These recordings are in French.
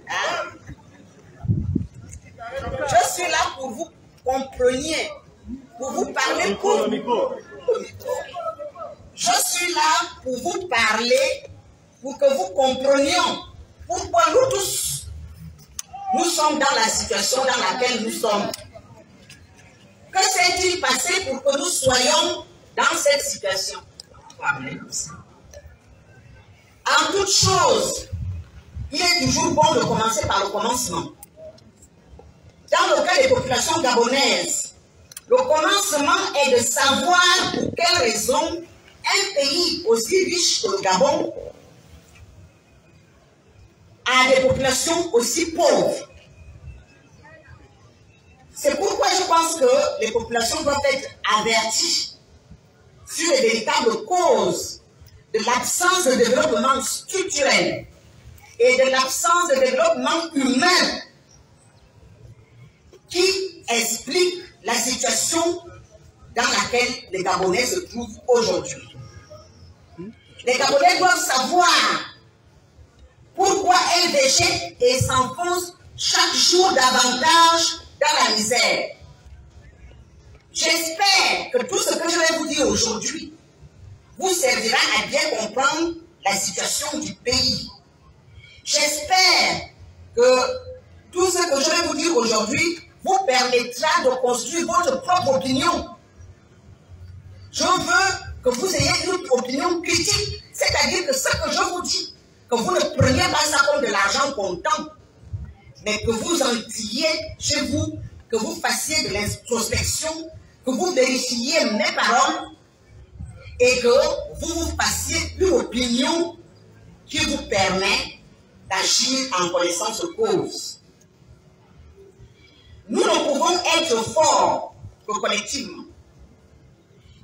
Hein? Je suis là pour vous compreniez, pour vous parler pour le micro. Je suis là pour vous parler, pour que vous compreniez pourquoi nous tous, nous sommes dans la situation dans laquelle nous sommes. Que s'est-il passé pour que nous soyons dans cette situation? En toute chose, il est toujours bon de commencer par le commencement. Dans le cas des populations gabonaises, le commencement est de savoir pour quelles raisons un pays aussi riche que le Gabon a des populations aussi pauvres. C'est pourquoi je pense que les populations doivent être averties sur les véritables causes de l'absence de développement structurel et de l'absence de développement humain qui explique la situation dans laquelle les Gabonais se trouvent aujourd'hui. Les Gabonais doivent savoir pourquoi elles végètent et s'enfoncent chaque jour davantage dans la misère. J'espère que tout ce que je vais vous dire aujourd'hui vous servira à bien comprendre la situation du pays. J'espère que tout ce que je vais vous dire aujourd'hui vous permettra de construire votre propre opinion. Je veux que vous ayez une opinion critique, c'est-à-dire que ce que je vous dis, que vous ne preniez pas ça comme de l'argent comptant, mais que vous en tiriez chez vous, que vous fassiez de l'introspection, que vous vérifiez mes paroles et que vous vous fassiez une opinion qui vous permet d'agir en connaissance de cause. Nous ne pouvons être forts que collectivement.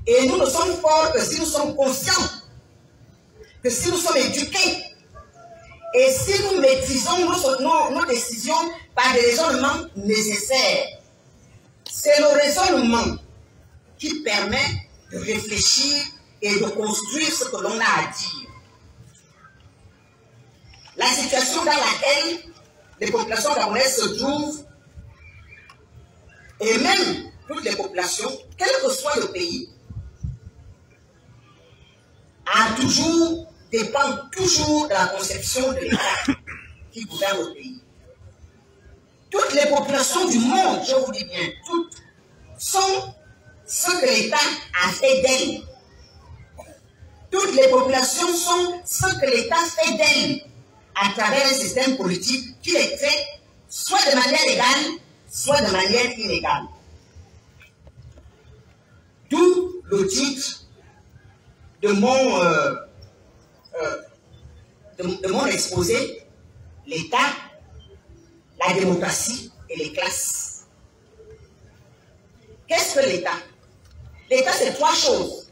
Et nous ne sommes forts que si nous sommes conscients, que si nous sommes éduqués, et si nous maîtrisons nos décisions par des raisonnements nécessaires. C'est le raisonnement qui permet de réfléchir et de construire ce que l'on a à dire. La situation dans laquelle les populations gabonaises se trouvent, et même toutes les populations, quel que soit le pays, dépend toujours de la conception de l'État qui gouverne le pays. Toutes les populations du monde, je vous dis bien, toutes, sont ce que l'État a fait d'elles. Toutes les populations sont ce que l'État fait d'elles à travers un système politique qui les traite soit de manière légale, soit de manière illégale. D'où le titre de mon exposé, l'État, la démocratie et les classes. Qu'est-ce que l'État? L'État, c'est trois choses,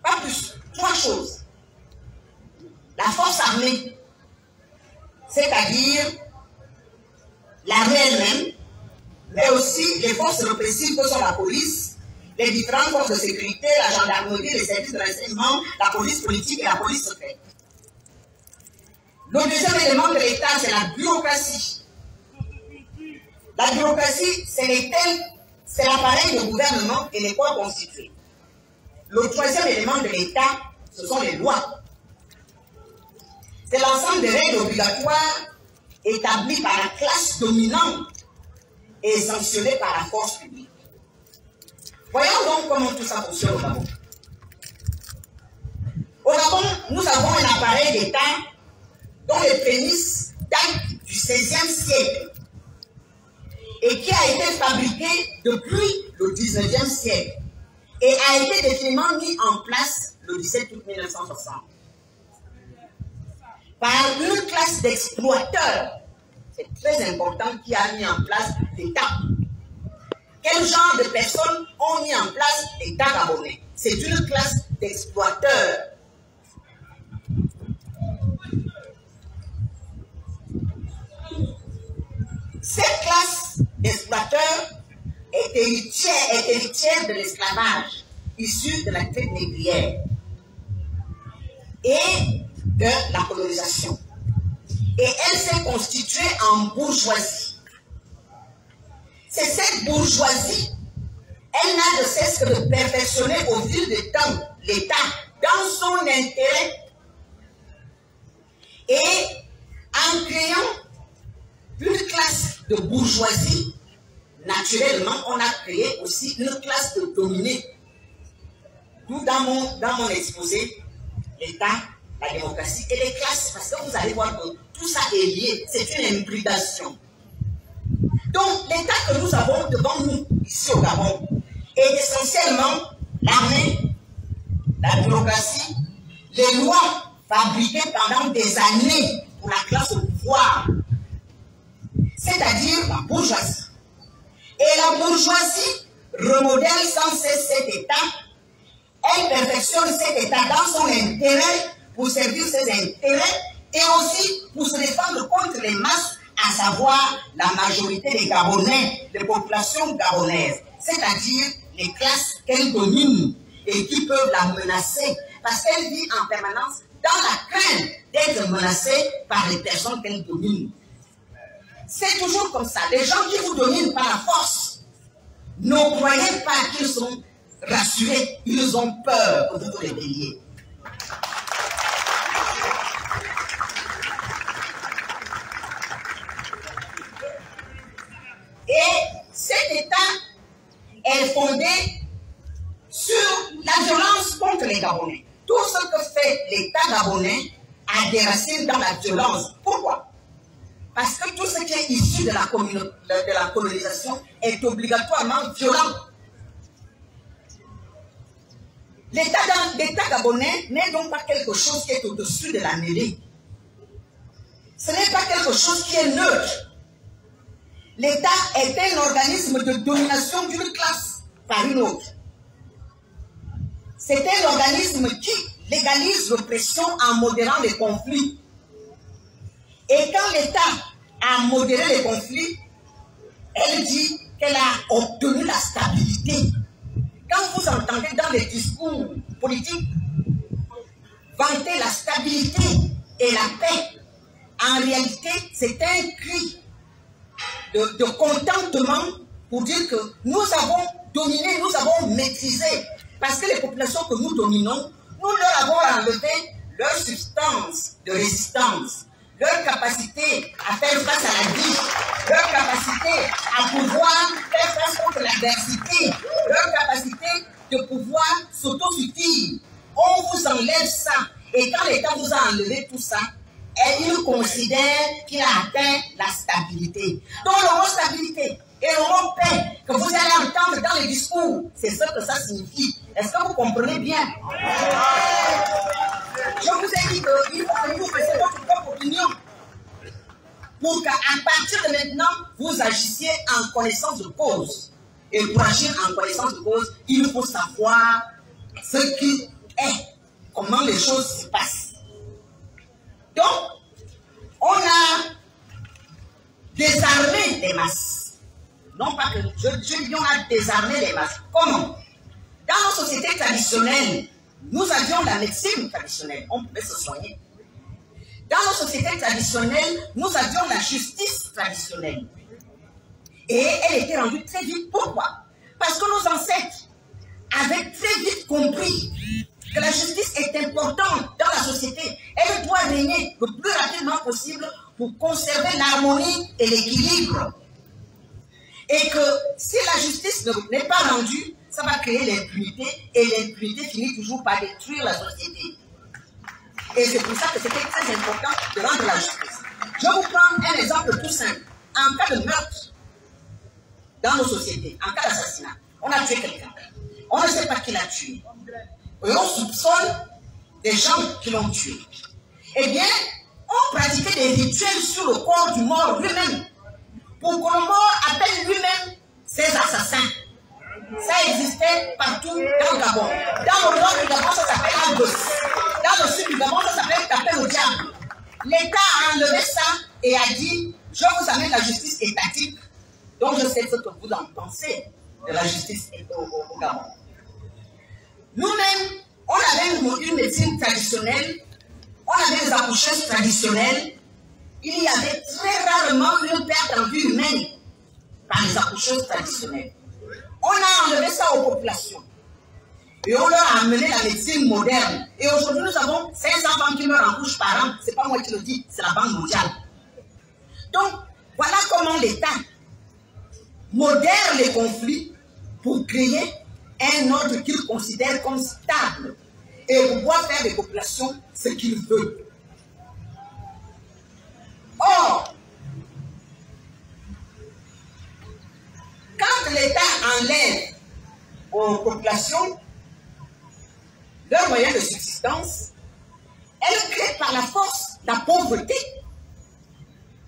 pas plus, trois choses. La force armée, c'est-à-dire l'armée elle-même, mais aussi les forces répressives que sont la police, les différentes forces de sécurité, la gendarmerie, les services de renseignement, la police politique et la police secrète. Le deuxième élément de l'État, c'est la bureaucratie. La bureaucratie, c'est l'appareil de gouvernement et les corps constitués. Le troisième élément de l'État, ce sont les lois. C'est l'ensemble des règles obligatoires établies par la classe dominante et sanctionnées par la force publique. Voyons donc comment tout ça fonctionne au Gabon. Au Gabon, nous avons un appareil d'État dont les prémices datent du XVIe siècle et qui a été fabriqué depuis le XIXe siècle et a été définitivement mis en place le 17 août 1960 par une classe d'exploiteurs. C'est très important qui a mis en place l'État. Quel genre de personnes ont mis en place l'État gabonais? C'est une classe d'exploiteurs. Cette classe d'exploiteurs est héritière de l'esclavage issu de la traite négrière et de la colonisation. et elle s'est constituée en bourgeoisie. C'est cette bourgeoisie, elle n'a de cesse que de perfectionner au fil du temps l'État dans son intérêt et en créant une classe de bourgeoisie. Naturellement, on a créé aussi une classe de dominés. D'où dans mon exposé, l'État, la démocratie et les classes, parce que vous allez voir que tout ça est lié, c'est une hybridation. Donc, l'État que nous avons devant nous, ici au Gabon, est essentiellement l'armée, la bureaucratie, les lois fabriquées pendant des années pour la classe au pouvoir, c'est-à-dire la bourgeoisie. Et la bourgeoisie remodèle sans cesse cet État, elle perfectionne cet État dans son intérêt pour servir ses intérêts et aussi pour se défendre contre les masses, à savoir la majorité des Gabonais, des populations gabonaises, c'est-à-dire les classes qu'elle domine et qui peuvent la menacer parce qu'elle vit en permanence dans la crainte d'être menacée par les personnes qu'elle domine. C'est toujours comme ça. Les gens qui vous dominent par la force, ne croyez pas qu'ils sont rassurés. Ils ont peur que vous vous rébelliez. Et cet État est fondé sur la violence contre les Gabonais. Tout ce que fait l'État gabonais a des racines dans la violence. Pourquoi? Parce que tout ce qui est issu de la colonisation est obligatoirement violent. L'État gabonais n'est donc pas quelque chose qui est au-dessus de la mêlée. Ce n'est pas quelque chose qui est neutre. L'État est un organisme de domination d'une classe par une autre. C'est un organisme qui légalise l'oppression en modérant les conflits. Et quand l'État a modéré les conflits, elle dit qu'elle a obtenu la stabilité. Quand vous entendez dans les discours politiques vanter la stabilité et la paix, en réalité, c'est un cri de contentement pour dire que nous avons dominé, nous avons maîtrisé. Parce que les populations que nous dominons, nous leur avons enlevé leur substance de résistance, leur capacité à faire face à la vie, leur capacité à pouvoir faire face contre l'adversité, leur capacité de pouvoir s'autosuffire. On vous enlève ça. Et quand l'État vous a enlevé tout ça, il considère qu'il a atteint la stabilité. Donc le mot stabilité et le mot paix que vous allez entendre dans les discours, c'est ce que ça signifie. Est-ce que vous comprenez bien? Je vous ai dit qu'il faut que vous fassiez votre propre opinion pour qu'à partir de maintenant, vous agissiez en connaissance de cause. Et pour agir en connaissance de cause, il faut savoir ce qui est, comment les choses se passent. Donc, on a désarmé les masses. Non pas que je dis on a désarmé les masses. Comment? Dans nos sociétés traditionnelles, nous avions la médecine traditionnelle. On pouvait se soigner. Dans nos sociétés traditionnelles, nous avions la justice traditionnelle. Et elle était rendue très vite. Pourquoi? Parce que nos ancêtres avaient très vite compris que la justice est importante dans la société. Elle doit régner le plus rapidement possible pour conserver l'harmonie et l'équilibre. Et que si la justice n'est pas rendue, ça va créer l'impunité, et l'impunité finit toujours par détruire la société. Et c'est pour ça que c'était très important de rendre la justice. Je vous prends un exemple tout simple. En cas de meurtre dans nos sociétés, en cas d'assassinat, on a tué quelqu'un. On ne sait pas qui l'a tué. Et on soupçonne des gens qui l'ont tué. Eh bien, on pratiquait des rituels sur le corps du mort lui-même, pour que le mort appelle lui-même ses assassins. Ça existait partout dans le Gabon. Dans le nord du Gabon, ça s'appelle Agos. Dans le sud du Gabon, ça s'appelle taper au diable. L'État a enlevé ça et a dit, je vous amène la justice étatique. Donc je sais ce que vous en pensez de la justice au Gabon. Nous-mêmes, on avait une médecine traditionnelle, on avait des accoucheuses traditionnelles, il y avait très rarement une perte en vie humaine par les accoucheuses traditionnelles. On a enlevé ça aux populations. Et on leur a amené la médecine moderne. Et aujourd'hui, nous avons 500 femmes qui meurent en couche par an. Ce n'est pas moi qui le dis, c'est la Banque mondiale. Donc, voilà comment l'État modère les conflits pour créer un ordre qu'il considère comme stable et pouvoir faire des populations ce qu'il veut. Or, quand l'État enlève aux populations leurs moyens de subsistance, elle crée par la force la pauvreté.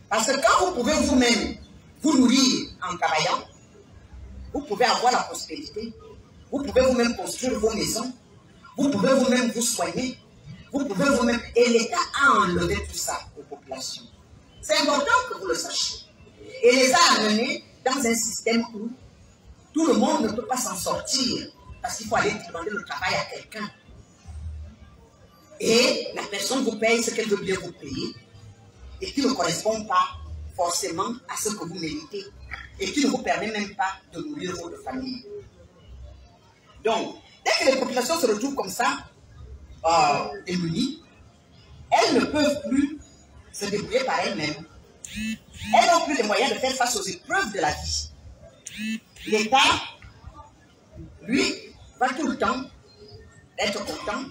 Parce que quand vous pouvez vous-même vous nourrir en travaillant, vous pouvez avoir la prospérité, vous pouvez vous-même construire vos maisons, vous pouvez vous-même vous soigner, vous pouvez vous-même... Et l'État a enlevé tout ça aux populations. C'est important que vous le sachiez. Et les a amenés dans un système où tout le monde ne peut pas s'en sortir parce qu'il faut aller demander le travail à quelqu'un. Et la personne vous paye ce qu'elle veut bien vous payer et qui ne correspond pas forcément à ce que vous méritez et qui ne vous permet même pas de nourrir votre famille. Donc, dès que les populations se retrouvent comme ça, démunies, elles ne peuvent plus se débrouiller par elles-mêmes. Elles n'ont plus les moyens de faire face aux épreuves de la vie. L'État, lui, va tout le temps être content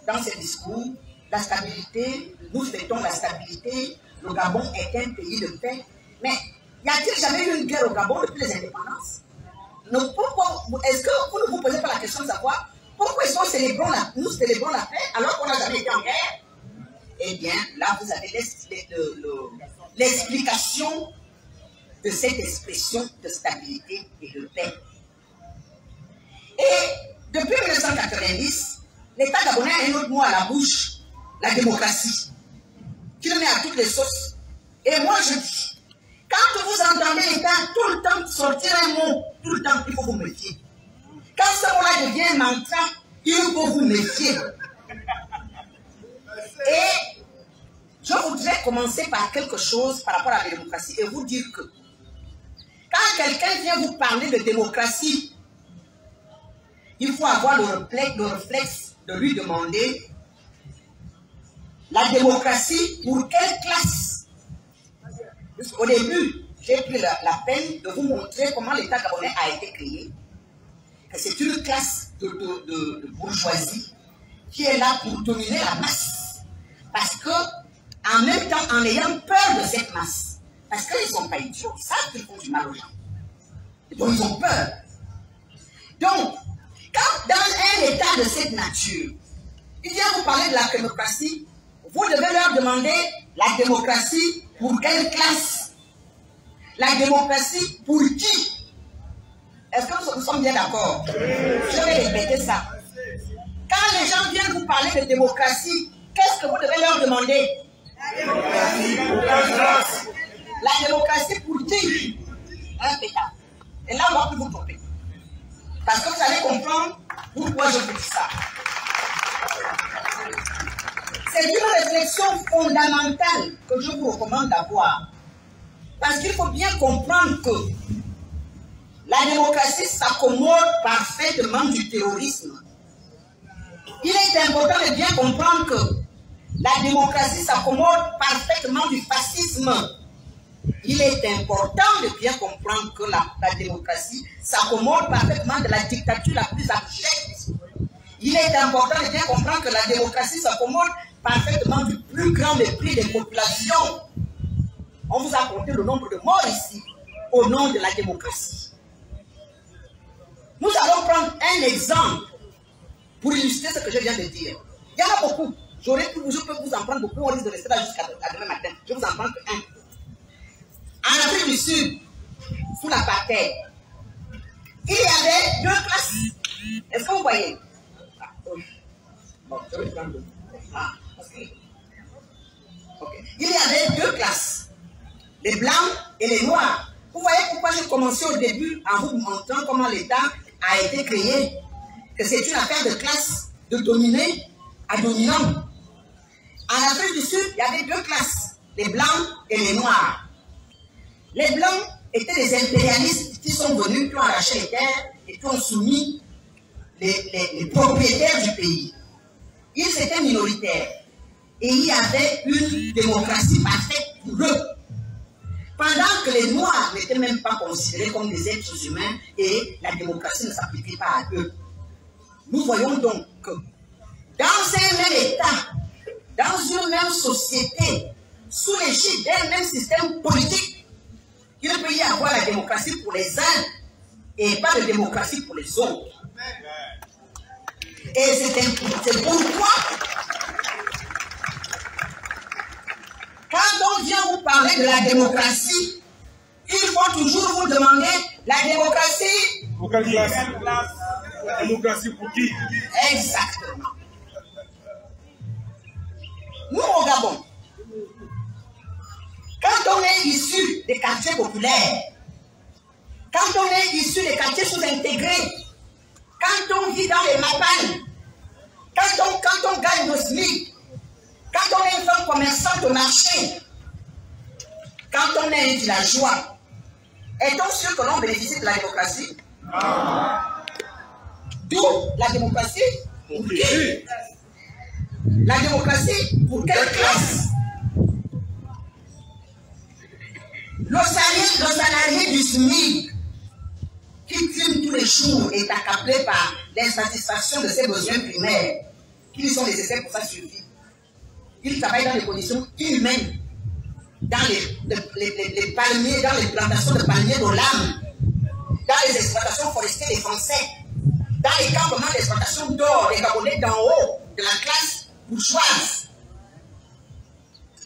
dans ses discours. La stabilité, nous fêtons la stabilité, le Gabon est un pays de paix. Mais y a-t-il jamais eu une guerre au Gabon depuis les indépendances? Est-ce que vous ne vous posez pas la question de savoir pourquoi est-ce que nous célébrons la paix alors qu'on n'a jamais été en guerre? Eh bien, là, vous avez l'explication de cette expression de stabilité et de paix. Et depuis 1990, l'État gabonais a un autre mot à la bouche, la démocratie, qui le met à toutes les sauces. Et moi, je dis, quand vous entendez l'État tout le temps sortir un mot, tout le temps, il faut vous méfier. Quand ce mot-là devient un mantra, il faut vous méfier. Et je voudrais commencer par quelque chose par rapport à la démocratie et vous dire que quand quelqu'un vient vous parler de démocratie, il faut avoir le réflexe de lui demander la démocratie pour quelle classe? Au début, j'ai pris la peine de vous montrer comment l'État gabonais a été créé. C'est une classe de bourgeoisie qui est là pour dominer la masse. Parce que, en même temps, en ayant peur de cette masse, parce qu'ils ne sont pas idiots, ils savent qu'ils font du mal aux gens. Donc, ils ont peur. Donc, quand dans un état de cette nature, il vient vous parler de la démocratie, vous devez leur demander la démocratie pour quelle classe? La démocratie pour qui? Est-ce que nous sommes bien d'accord? Je vais répéter ça. Quand les gens viennent vous parler de démocratie, qu'est-ce que vous devez leur demander? La démocratie pour quelle classe? La démocratie pour qui? Impeccable. Et là, on va plus vous tromper. Parce que vous allez comprendre pourquoi je vous dis ça. C'est une réflexion fondamentale que je vous recommande d'avoir. Parce qu'il faut bien comprendre que la démocratie s'accommode parfaitement du terrorisme. Il est important de bien comprendre que la démocratie s'accommode parfaitement du fascisme. Il est important de bien comprendre que la démocratie s'accommode parfaitement de la dictature la plus abjecte. Il est important de bien comprendre que la démocratie s'accommode parfaitement du plus grand mépris des populations. On vous a compté le nombre de morts ici au nom de la démocratie. Nous allons prendre un exemple pour illustrer ce que je viens de dire. Il y en a beaucoup. Je peux vous en prendre beaucoup. On risque de rester là jusqu'à demain matin. Je vous en prends qu'un. En Afrique du Sud, sous l'apartheid, il y avait deux classes. Est-ce que vous voyez? Bon, je vais prendre deux. Okay. Il y avait deux classes, les blancs et les noirs. Vous voyez pourquoi j'ai commencé au début en vous montrant comment l'État a été créé, que c'est une affaire de classe, de dominé à dominant. En Afrique du Sud, il y avait deux classes, les Blancs et les Noirs. Les Blancs étaient des impérialistes qui sont venus, qui ont arraché les terres et qui ont soumis les propriétaires du pays. Ils étaient minoritaires et il y avait une démocratie parfaite pour eux. Pendant que les Noirs n'étaient même pas considérés comme des êtres humains et la démocratie ne s'appliquait pas à eux. Nous voyons donc que dans un même État, dans une même société, sous l'égide d'un même système politique, il peut y avoir la démocratie pour les uns et pas de démocratie pour les autres. Et c'est pourquoi, quand on vient vous parler de la démocratie, il faut toujours vous demander la démocratie. Pour quelle classe? La démocratie pour qui? Exactement. Nous, au Gabon, quand on est issu des quartiers populaires, quand on est issu des quartiers sous-intégrés, quand on vit dans les mapanes, quand on gagne le SMIC, quand on est une femme commerçante au marché, quand on est un villageois, est-on sûr que l'on bénéficie de la démocratie? D'où la démocratie? Pour qui? La démocratie pour quelle classe? Le salarié du SMIC qui fume tous les jours est accablé par l'insatisfaction de ses besoins primaires, qui lui sont nécessaires pour sa survie. Il travaille dans des conditions inhumaines, dans les palmiers, dans les plantations de palmiers d'Olam, dans les exploitations forestières des Français, dans les campements d'exploitation d'or des Gabonais d'en haut de la classe bourgeoise.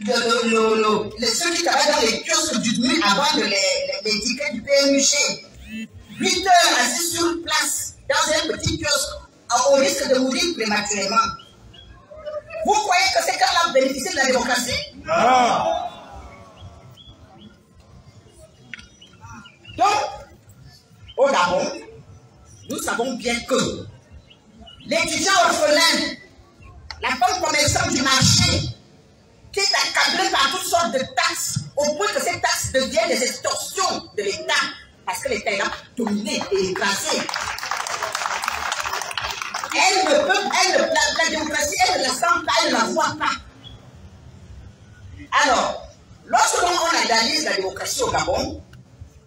Ceux qui travaillent dans les kiosques du nuit avant de les tickets du PMUG. 8 heures assis sur place dans un petit kiosque au risque de mourir prématurément. Vous croyez que ces gens-là bénéficient de la démocratie? Non. Donc, au Gabon, nous savons bien que l'étudiant orphelin, la femme commerçante du marché, qui est accablée par toutes sortes de taxes, au point que ces taxes deviennent des extorsions de l'État, parce que l'État est là dominé et écrasé. La démocratie, elle ne la sent pas, elle ne la voit pas. Alors, lorsque l'on analyse la démocratie au Gabon,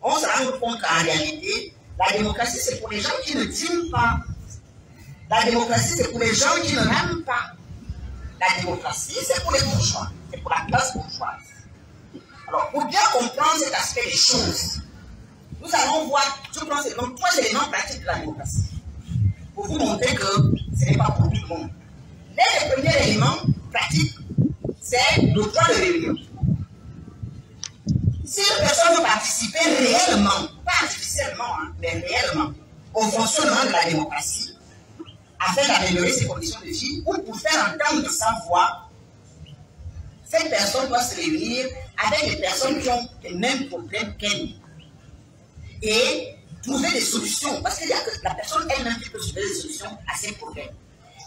on se rend compte qu'en réalité, la démocratie, c'est pour les gens qui ne dînent pas. La démocratie, c'est pour les gens qui ne rament pas. La démocratie, c'est pour les bourgeois, c'est pour la classe bourgeoise. Alors, pour bien comprendre cet aspect des choses, nous allons voir, je pense, c'est donc 3 éléments pratiques de la démocratie. Pour vous montrer que ce n'est pas pour tout le monde. L'un des premiers éléments pratiques, c'est le droit de réunion. Si une personne veut participer réellement, pas artificiellement, mais réellement, au fonctionnement de la démocratie, afin d'améliorer ses conditions de vie ou pour faire entendre sa voix, cette personne doit se réunir avec des personnes qui ont les mêmes problèmes qu'elle et trouver des solutions, parce qu'il y a que la personne elle-même qui peut trouver des solutions à ses problèmes.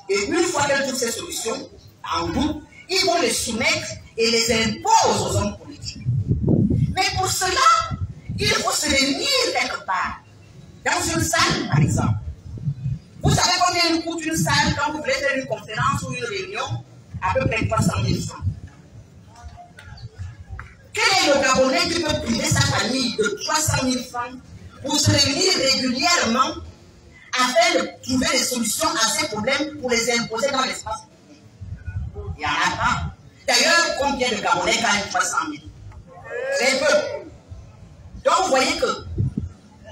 Et une fois qu'elle trouve ces solutions en groupe, ils vont les soumettre et les imposent aux hommes politiques. Mais pour cela, il faut se réunir quelque part, dans une salle par exemple. Vous savez combien coûte une salle quand vous voulez faire une conférence ou une réunion? À peu près 300 000 francs. Quel est le Gabonais qui peut priver sa famille de 300 000 francs pour se réunir régulièrement afin de trouver des solutions à ces problèmes pour les imposer dans l'espace public? Il n'y en a pas. D'ailleurs, combien de Gabonais gagnent 300 000? Très peu. Donc, vous voyez que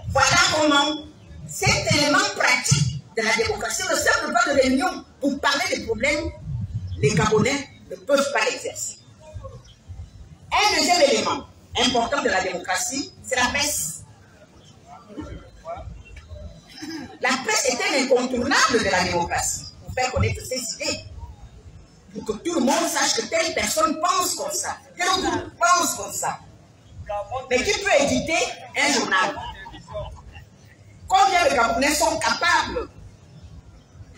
voilà comment cet élément pratique de la démocratie ne sert pas de réunion pour parler des problèmes, les Gabonais ne peuvent pas l'exercer. Un deuxième élément important de la démocratie, c'est la presse. La presse est un incontournable de la démocratie pour faire connaître ses idées, pour que tout le monde sache que telle personne pense comme ça, tel groupe pense comme ça. Mais qui peut éditer un journal? Combien de Gabonais sont capables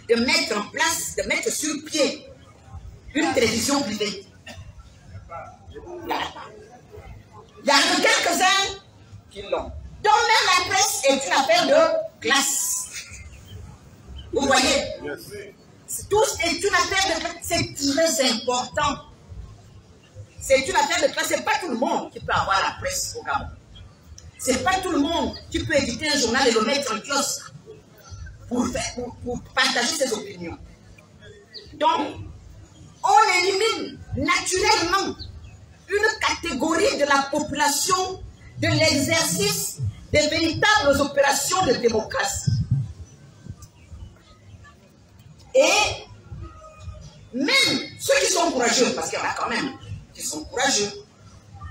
de mettre en place, de mettre sur pied une télévision privée? Il y a que quelques-uns qui l'ont. Donc même la presse est une affaire de classe. Vous voyez? Tous est une affaire de classe. C'est très important. C'est une affaire de classe. C'est pas tout le monde qui peut avoir la presse au Gabon. C'est pas tout le monde qui peut éditer un journal et le mettre en kiosque pour partager ses opinions. Donc, on élimine naturellement une catégorie de la population de l'exercice des véritables opérations de démocratie. Et même ceux qui sont courageux, parce qu'il y en a quand même qui sont courageux,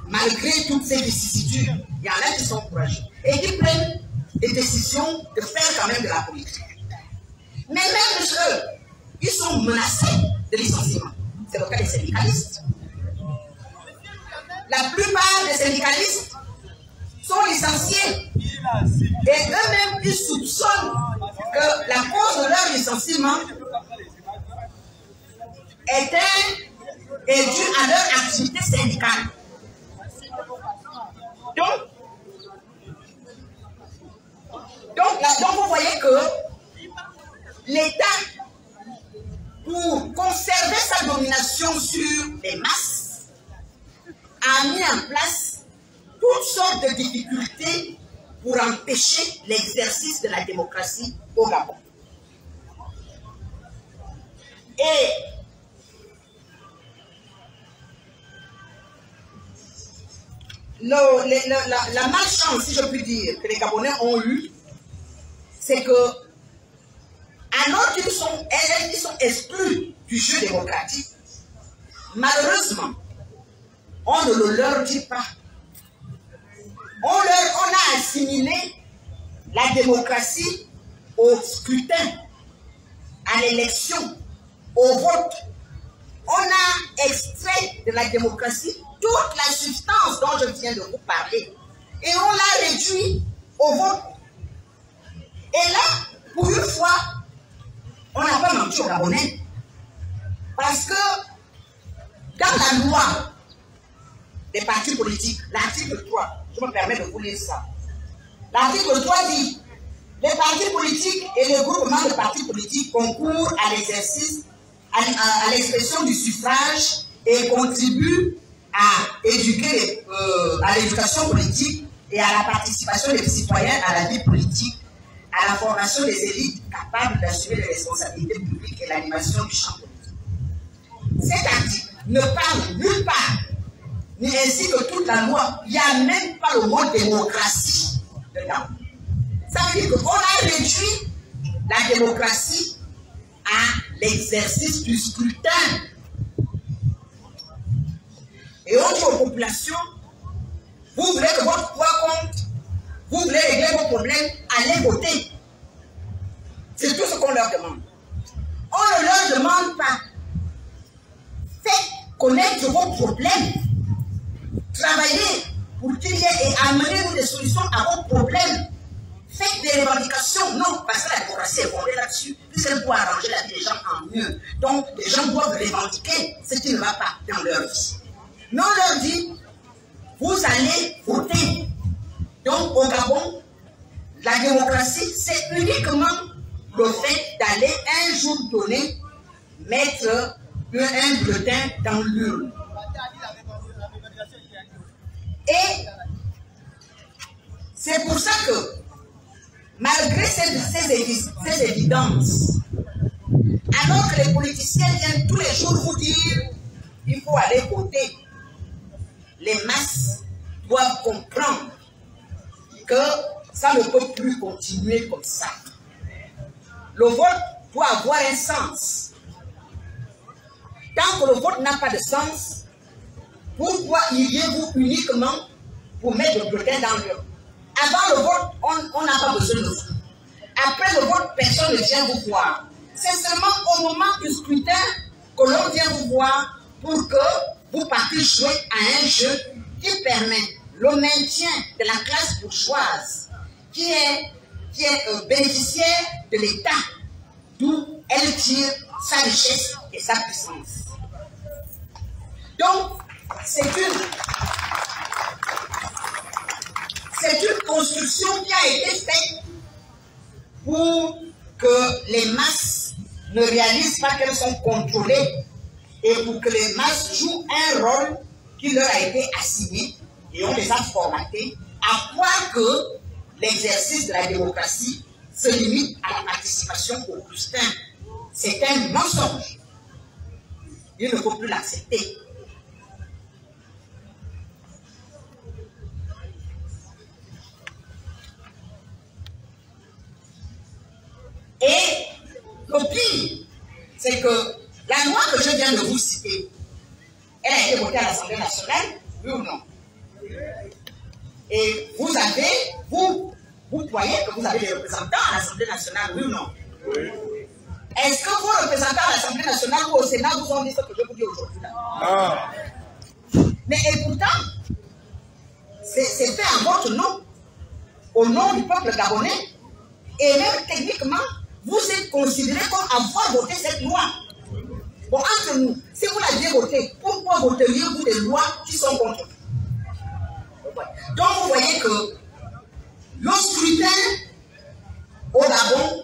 malgré toutes ces vicissitudes, il y en a qui sont courageux et qui prennent des décisions de faire quand même de la politique. Mais même eux, ils sont menacés de licenciement. C'est le cas des syndicalistes. La plupart des syndicalistes sont licenciés et eux-mêmes ils soupçonnent que la cause de leur licenciement est due à leur activité syndicale. Donc vous voyez que l'État, pour conserver sa domination sur les masses, a mis en place toutes sortes de difficultés pour empêcher l'exercice de la démocratie au Gabon. Et la malchance, si je puis dire, que les Gabonais ont eue, c'est que, alors qu'ils sont exclus du jeu démocratique, malheureusement, on ne le leur dit pas. On a assimilé la démocratie au scrutin, à l'élection, au vote. On a extrait de la démocratie toute la substance dont je viens de vous parler. Et on l'a réduit au vote. Et là, pour une fois, on n'a pas menti aux Gabonais. Parce que dans la loi des partis politiques, l'article 3, je me permets de vous lire ça. L'article 3 dit: les partis politiques et les groupements de partis politiques concourent à l'exercice, à l'expression du suffrage et contribuent à éduquer à l'éducation politique et à la participation des citoyens à la vie politique, à la formation des élites capables d'assumer les responsabilités publiques et l'animation du champ politique. Cet article ne parle nulle part, ni ainsi que toute la loi. Il n'y a même pas le mot démocratie dedans. Ça veut dire qu'on a réduit la démocratie à l'exercice du scrutin. Et on dit aux populations: vous voulez que votre poids compte, vous voulez régler vos problèmes, allez voter. C'est tout ce qu'on leur demande. On ne leur demande pas: faites connaître vos problèmes, travaillez pour qu'il y ait et amenez-nous des solutions à vos problèmes. Faites des revendications. Non, parce que la démocratie est fondée là-dessus, puisqu'elle doit arranger la vie des gens en mieux. Donc, les gens doivent revendiquer ce qui ne va pas dans leur vie. Mais on leur dit: vous allez voter. Donc, au Gabon, la démocratie, c'est uniquement le fait d'aller un jour donné mettre un bulletin dans l'urne. Et c'est pour ça que, malgré ces évidences, alors que les politiciens viennent tous les jours vous dire: il faut aller voter, les masses doivent comprendre que ça ne peut plus continuer comme ça. Le vote doit avoir un sens. Tant que le vote n'a pas de sens, pourquoi iriez-vous uniquement pour mettre le bulletin dans l'urne? Avant le vote, on n'a pas besoin de vous. Après le vote, personne ne vient vous voir. C'est seulement au moment du scrutin que l'on vient vous voir pour que vous partiez jouer à un jeu qui permet le maintien de la classe bourgeoise qui est bénéficiaire de l'État, d'où elle tire sa richesse et sa puissance. Donc, c'est une construction qui a été faite pour que les masses ne réalisent pas qu'elles sont contrôlées et pour que les masses jouent un rôle qui leur a été assigné et on les a formatés, à croire que l'exercice de la démocratie se limite à la participation au bulletin. C'est un mensonge. Il ne faut plus l'accepter. Et le pire, c'est que la loi que je viens de vous citer, elle a été votée à l'Assemblée nationale, oui ou non? Et vous croyez que vous avez des représentants à l'Assemblée nationale, oui ou non? Oui. Est-ce que vos représentants à l'Assemblée nationale ou au Sénat vous ont dit ce que je vous dis aujourd'hui? Ah. Mais et pourtant, c'est fait en votre nom, au nom du peuple gabonais, et même techniquement, vous êtes considéré comme avoir voté cette loi. Bon, entre nous, si vous l'aviez voté, pourquoi voteriez-vous des lois qui sont contre vous? Donc, vous voyez que le scrutin au Gabon,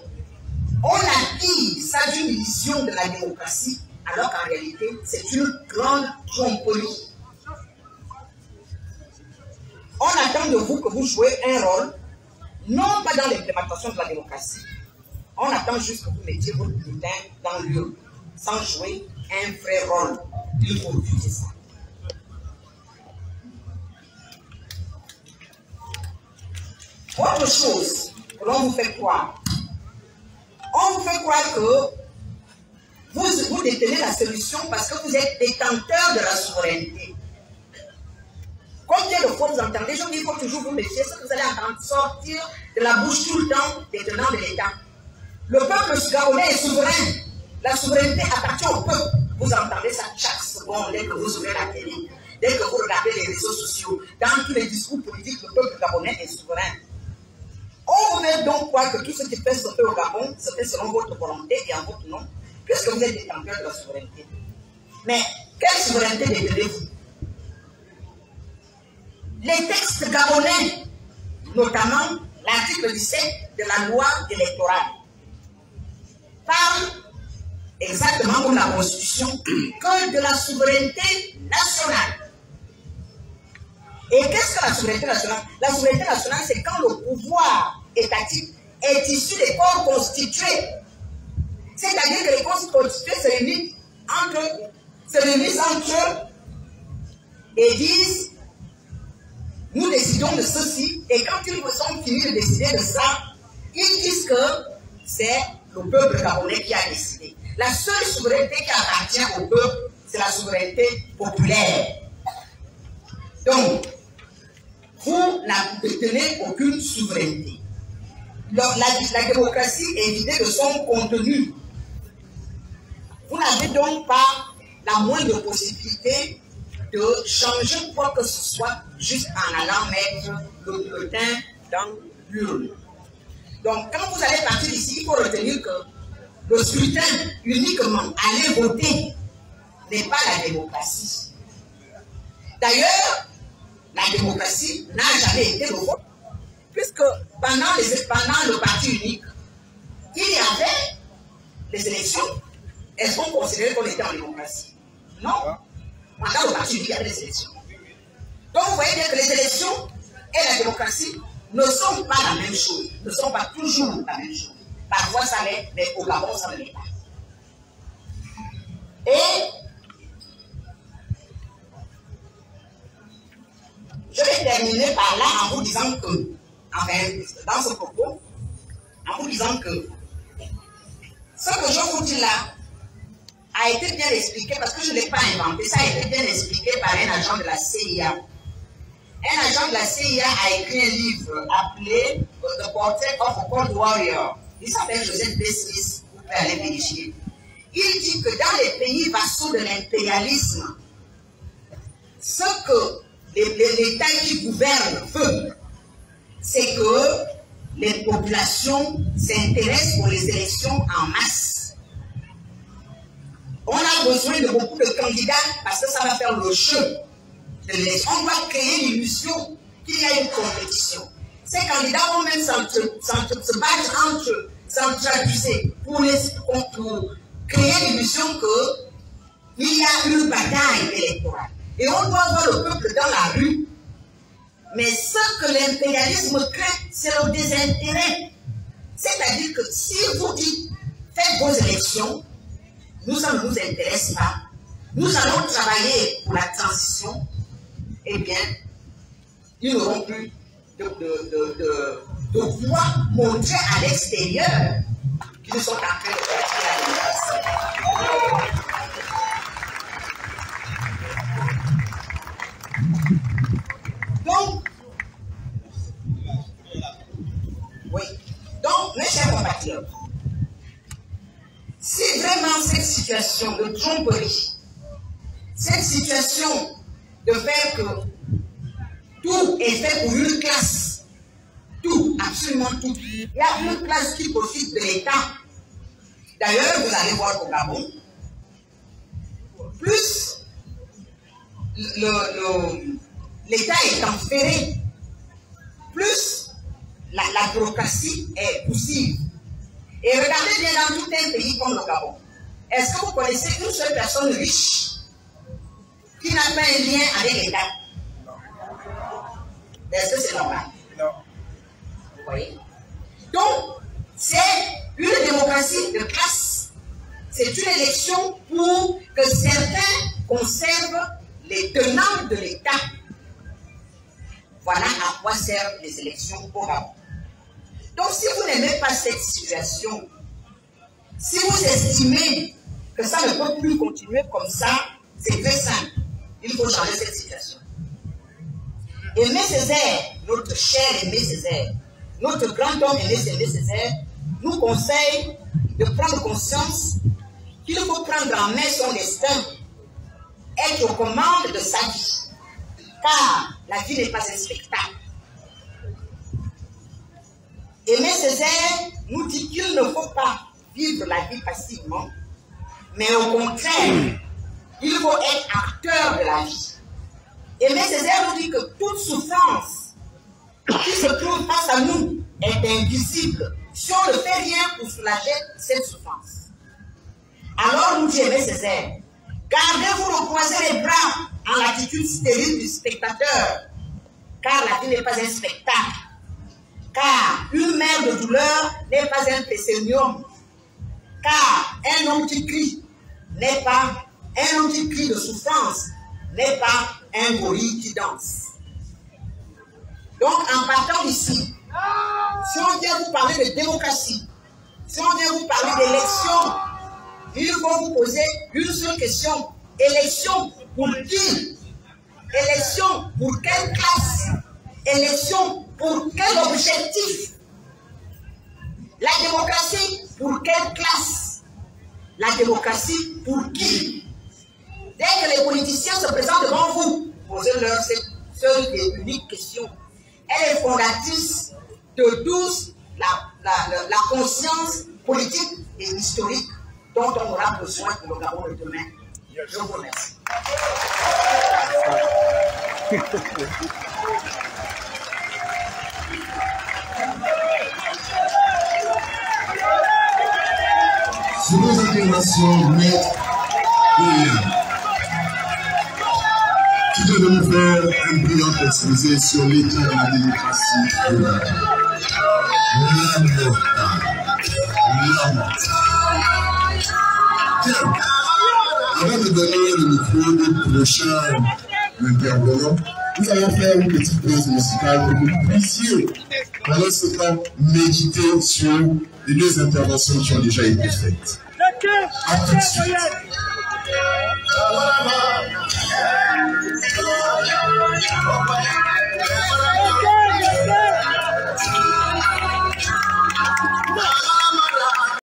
on acquis ça d'une vision de la démocratie, alors qu'en réalité, c'est une grande tromperie. On attend de vous que vous jouez un rôle, non pas dans l'implémentation de la démocratie. On attend juste que vous mettiez votre bulletin dans l'urne, sans jouer un vrai rôle. Il faut refuser ça. Autre chose que l'on vous fait croire, on vous fait croire que vous détenez la solution parce que vous êtes détenteur de la souveraineté. Combien de fois vous entendez, je dis qu'il faut toujours vous méfier, ce que vous allez entendre sortir de la bouche tout le temps des tenants de l'État. Le peuple gabonais est souverain. La souveraineté appartient au peuple. Vous entendez ça chaque seconde dès que vous ouvrez la télé, dès que vous regardez les réseaux sociaux, dans tous les discours politiques, le peuple gabonais est souverain. On vous fait donc croire que tout ce qui peut se faire au Gabon se fait selon votre volonté et en votre nom, puisque vous êtes détenteur de la souveraineté. Mais quelle souveraineté détenez-vous? Les textes gabonais, notamment l'article 17 de la loi électorale, parlent exactement comme la Constitution que de la souveraineté nationale. Et qu'est-ce que la souveraineté nationale? La souveraineté nationale, c'est quand le pouvoir étatique est issu des corps constitués. C'est-à-dire que les corps constitués se réunissent entre eux et disent nous décidons de ceci, et quand ils sont finis de décider de ça, ils disent que c'est le peuple gabonais qui a décidé. La seule souveraineté qui appartient au peuple, c'est la souveraineté populaire. Donc, vous ne détenez aucune souveraineté. La démocratie est vidée de son contenu. Vous n'avez donc pas la moindre possibilité de changer quoi que ce soit juste en allant mettre le bulletin dans l'urne. Donc, quand vous allez partir ici, il faut retenir que le scrutin uniquement, aller voter, n'est pas la démocratie. D'ailleurs, la démocratie n'a jamais été le vote, puisque pendant le parti unique, il y avait les élections. Est-ce qu'on considérait qu'on était en démocratie? Non. Pendant le parti unique, il y avait les élections. Donc vous voyez bien que les élections et la démocratie ne sont pas la même chose, ne sont pas toujours la même chose. Parfois ça l'est, mais au Gabon ça ne l'est pas. Et je vais terminer par là en vous disant que, enfin, dans ce propos, en vous disant que ce que je vous dis là a été bien expliqué, parce que je ne l'ai pas inventé, ça a été bien expliqué par un agent de la CIA. Un agent de la CIA a écrit un livre appelé The Portrait of a Cold Warrior. Il s'appelle Joseph B. Smith, vous pouvez aller vérifier. Il dit que dans les pays vassaux de l'impérialisme, ce que l'État qui gouverne veut, c'est que les populations s'intéressent pour les élections en masse. On a besoin de beaucoup de candidats parce que ça va faire le jeu de l'élection. On doit créer l'illusion qu'il y a une compétition. Ces candidats vont même se battre s'entre-accuser pour créer l'illusion qu'il y a une bataille électorale. Et on doit voir le peuple dans la rue. Mais ce que l'impérialisme craint, c'est le désintérêt. C'est-à-dire que si vous dites, faites vos élections, nous, ça ne nous intéresse pas, nous allons travailler pour la transition, eh bien, ils n'auront plus de pouvoir montrer à l'extérieur qu'ils sont en train de faire la démocratie. Donc, oui. Donc, mes chers compatriotes, si vraiment cette situation de tromperie, cette situation de faire que tout est fait pour une classe, tout, absolument tout, il y a une classe qui profite de l'État. D'ailleurs, vous allez voir au Gabon, plus l'État est enferré, plus la bureaucratie est poussive. Et regardez bien dans tout un pays comme le Gabon. Est-ce que vous connaissez une seule personne riche qui n'a pas un lien avec l'État? Est-ce que c'est normal? Non. Vous voyez? Donc, c'est une démocratie de classe. C'est une élection pour que certains conservent les tenants de l'État. Voilà à quoi servent les élections au Gabon. Donc, si vous n'aimez pas cette situation, si vous estimez que ça ne peut plus continuer comme ça, c'est très simple. Il faut changer cette situation. Aimé Césaire, notre cher Aimé Césaire, notre grand homme Aimé Césaire, nous conseille de prendre conscience qu'il faut prendre en main son destin, être aux commandes de sa vie, car la vie n'est pas un spectacle. Aimé Césaire nous dit qu'il ne faut pas vivre la vie passivement, mais au contraire, il faut être acteur de la vie. Aimé Césaire nous dit que toute souffrance qui se trouve face à nous est invisible si on ne fait rien pour soulager cette souffrance. Alors nous dit Aimé Césaire, gardez-vous de croiser les bras en l'attitude stérile du spectateur, car la vie n'est pas un spectacle. Car une mère de douleur n'est pas un pésénium. Car un homme qui crie n'est pas un homme qui crie de souffrance, n'est pas un gorille qui danse. Donc, en partant d'ici, si on vient vous parler de démocratie, si on vient vous parler d'élection, il faut vous poser une seule question. Élection pour qui? Élection pour quelle classe? Élection pour quel objectif? La démocratie pour quelle classe? La démocratie pour qui? Dès que les politiciens se présentent devant vous, posez-leur cette seule et unique question. Elle est fondatrice de tous la conscience politique et historique dont on aura besoin pour le Gabon de demain. Je vous remercie. Sur nos affirmations nettes et qui devait nous faire un brillant exposé sur l'état de la démocratie au Gabon. Bien. Avant de donner le micro au prochain intervenant, nous allons faire une petite pause musicale pour que vous puissiez, pendant ce temps, méditer sur les deux interventions qui ont déjà été faites. À tout de suite.